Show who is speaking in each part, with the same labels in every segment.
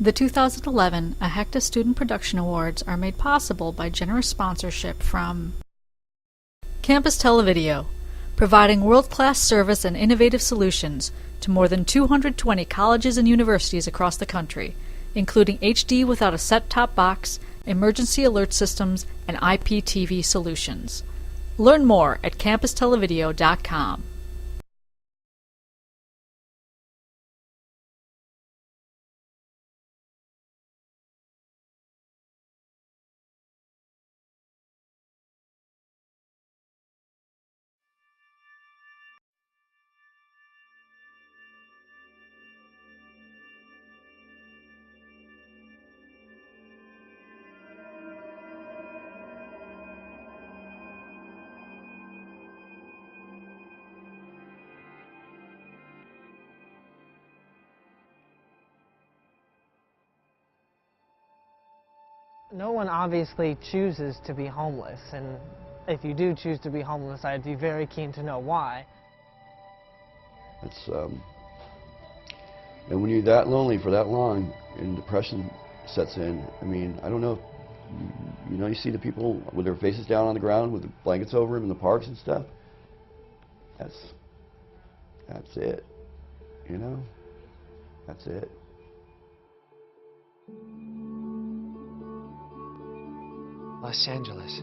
Speaker 1: The 2011 AHECTA Student Production Awards are made possible by generous sponsorship from Campus Televideo, providing world-class service and innovative solutions to more than 220 colleges and universities across the country, including HD without a set-top box, emergency alert systems, and IPTV solutions. Learn more at campustelevideo.com.
Speaker 2: No one obviously chooses to be homeless, and if you do choose to be homeless, I'd be very keen to know why.
Speaker 3: It's, and when you're that lonely for that long and depression sets in, I mean, I don't know, you know, you see the people with their faces down on the ground with the blankets over them in the parks and stuff. That's it, you know, that's it.
Speaker 4: Los Angeles,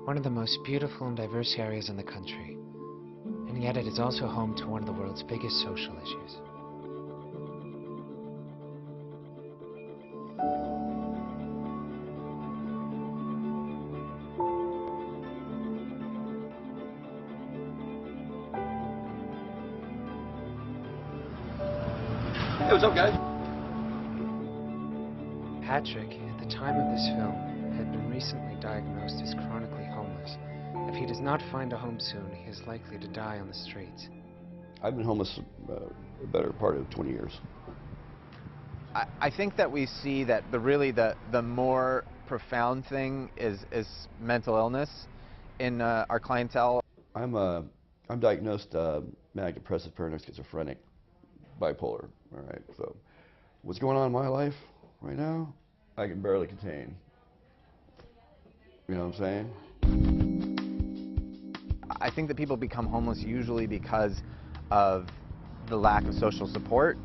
Speaker 4: one of the most beautiful and diverse areas in the country, and yet it is also home to one of the world's biggest social issues.
Speaker 3: Hey, what's up, guys?
Speaker 4: Patrick, at the time of this film, had been recently diagnosed as chronically homeless. If he does not find a home soon, he is likely to die on the streets.
Speaker 3: I've been homeless a better part of 20 years.
Speaker 5: I think that we see that the more profound thing is mental illness in our clientele.
Speaker 3: I'm diagnosed manic depressive paranoid schizophrenic, bipolar. All right, so what's going on in my life right now, I can barely contain. You know what I'm saying?
Speaker 5: I think that people become homeless usually because of the lack of social support.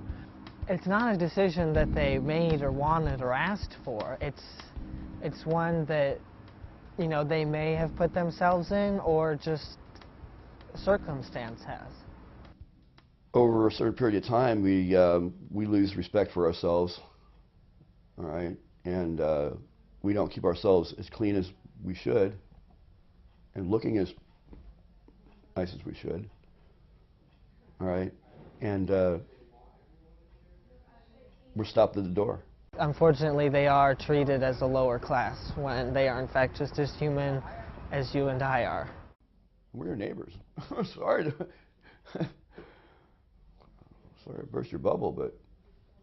Speaker 2: It's not a decision that they made or wanted or asked for. It's one that, you know, they may have put themselves in, or just circumstance has.
Speaker 3: Over a certain period of time, we lose respect for ourselves, all right, and we don't keep ourselves as clean as we should, and looking as nice as we should, all right, and we're stopped at the door.
Speaker 2: Unfortunately, they are treated as a lower class when they are in fact just as human as you and I are.
Speaker 3: We're your neighbors. I'm sorry sorry to burst your bubble, but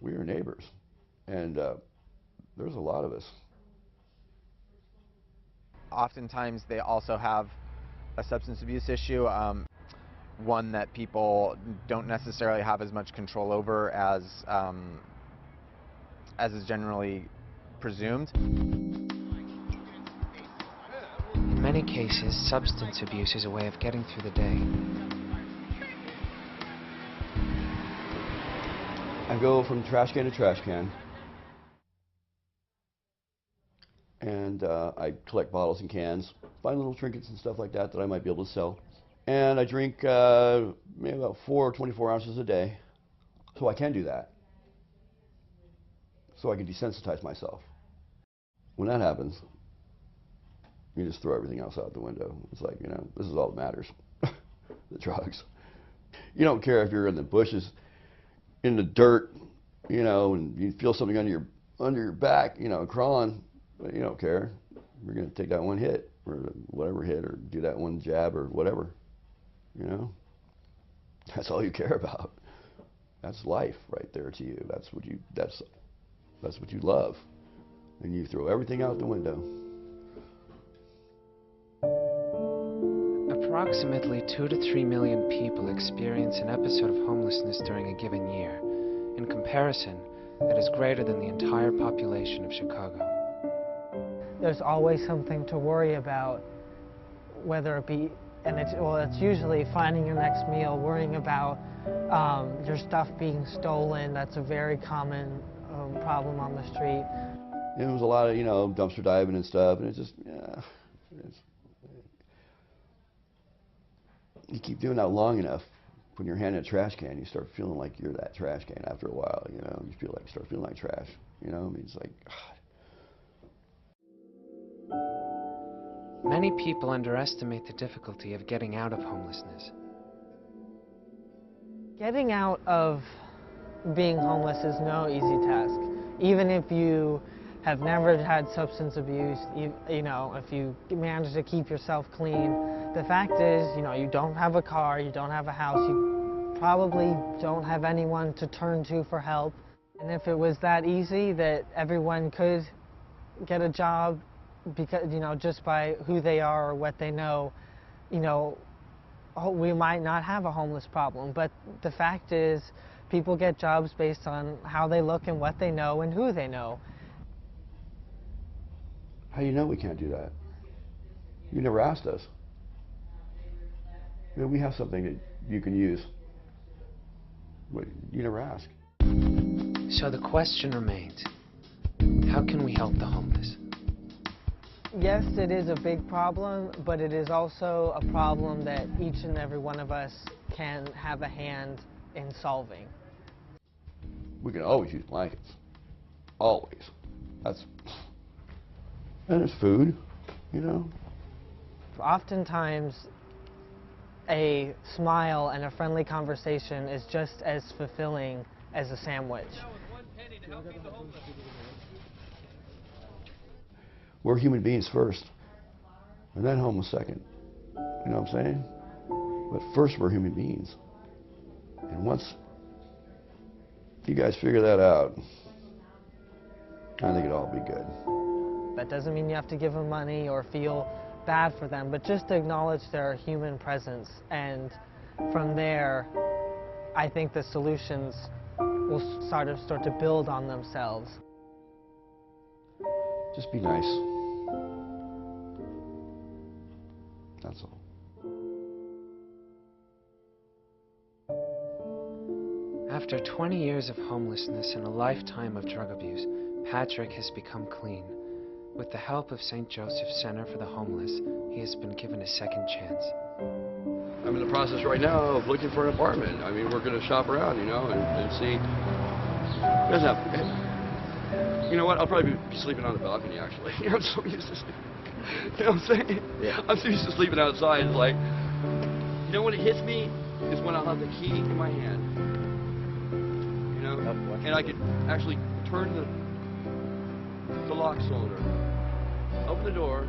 Speaker 3: we're your neighbors, and there's a lot of us.
Speaker 5: Oftentimes they also have a substance abuse issue, one that people don't necessarily have as much control over as is generally presumed.
Speaker 4: In many cases, substance abuse is a way of getting through the day.
Speaker 3: I go from trash can to trash can, and I collect bottles and cans, find little trinkets and stuff like that that I might be able to sell. And I drink maybe about 4 or 24 ounces a day, so I can do that, so I can desensitize myself. When that happens, you just throw everything else out the window. It's like, you know, this is all that matters, the drugs. You don't care if you're in the bushes, in the dirt, you know, and you feel something under your back, you know, crawling, but you don't care. You're going to take that one hit, or whatever hit, or do that one jab, or whatever, you know. That's all you care about. That's life right there to you. That's what you love, and you throw everything out the window.
Speaker 4: Approximately 2 to 3 million people experience an episode of homelessness during a given year. In comparison, that is greater than the entire population of Chicago.
Speaker 2: There's always something to worry about, whether it be, and it's usually finding your next meal, worrying about your stuff being stolen. That's a very common problem on the street.
Speaker 3: It was a lot of, dumpster diving and stuff, and it just, yeah. You keep doing that long enough, when you're handing a trash can, you start feeling like you're that trash can after a while, You start feeling like trash, It's like, God.
Speaker 4: Many people underestimate the difficulty of getting out of homelessness.
Speaker 2: Getting out of being homeless is no easy task. Even if you have never had substance abuse, if you manage to keep yourself clean, the fact is, you don't have a car, you don't have a house, you probably don't have anyone to turn to for help. And if it was that easy that everyone could get a job because, just by who they are or what they know, we might not have a homeless problem. But the fact is, people get jobs based on how they look and what they know and who they know.
Speaker 3: How do you know we can't do that? You never asked us. We have something that you can use. But you never ask.
Speaker 4: So the question remains, how can we help the homeless?
Speaker 2: Yes, it is a big problem, but it is also a problem that each and every one of us can have a hand in solving.
Speaker 3: We can always use blankets. Always. And there's food,
Speaker 2: Oftentimes, a smile and a friendly conversation is just as fulfilling as a sandwich.
Speaker 3: We're human beings first, and then homeless second. You know what I'm saying? But first, we're human beings. And once you guys figure that out, I think it'll all be good.
Speaker 2: That doesn't mean you have to give them money or feel bad for them, but just to acknowledge their human presence. And from there, I think the solutions will start to build on themselves.
Speaker 3: Just be nice. That's all.
Speaker 4: After 20 years of homelessness and a lifetime of drug abuse, Patrick has become clean. With the help of St. Joseph's Center for the Homeless, he has been given a second chance.
Speaker 3: I'm in the process right now of looking for an apartment. We're going to shop around, and see. You know what? I'll probably be sleeping on the balcony, actually. I'm so used to sleeping. You know what I'm saying? Yeah. I'm so used to sleeping outside. It's like, when it hits me is when I'll have the key in my hand. And I could actually turn the lock cylinder, open the door,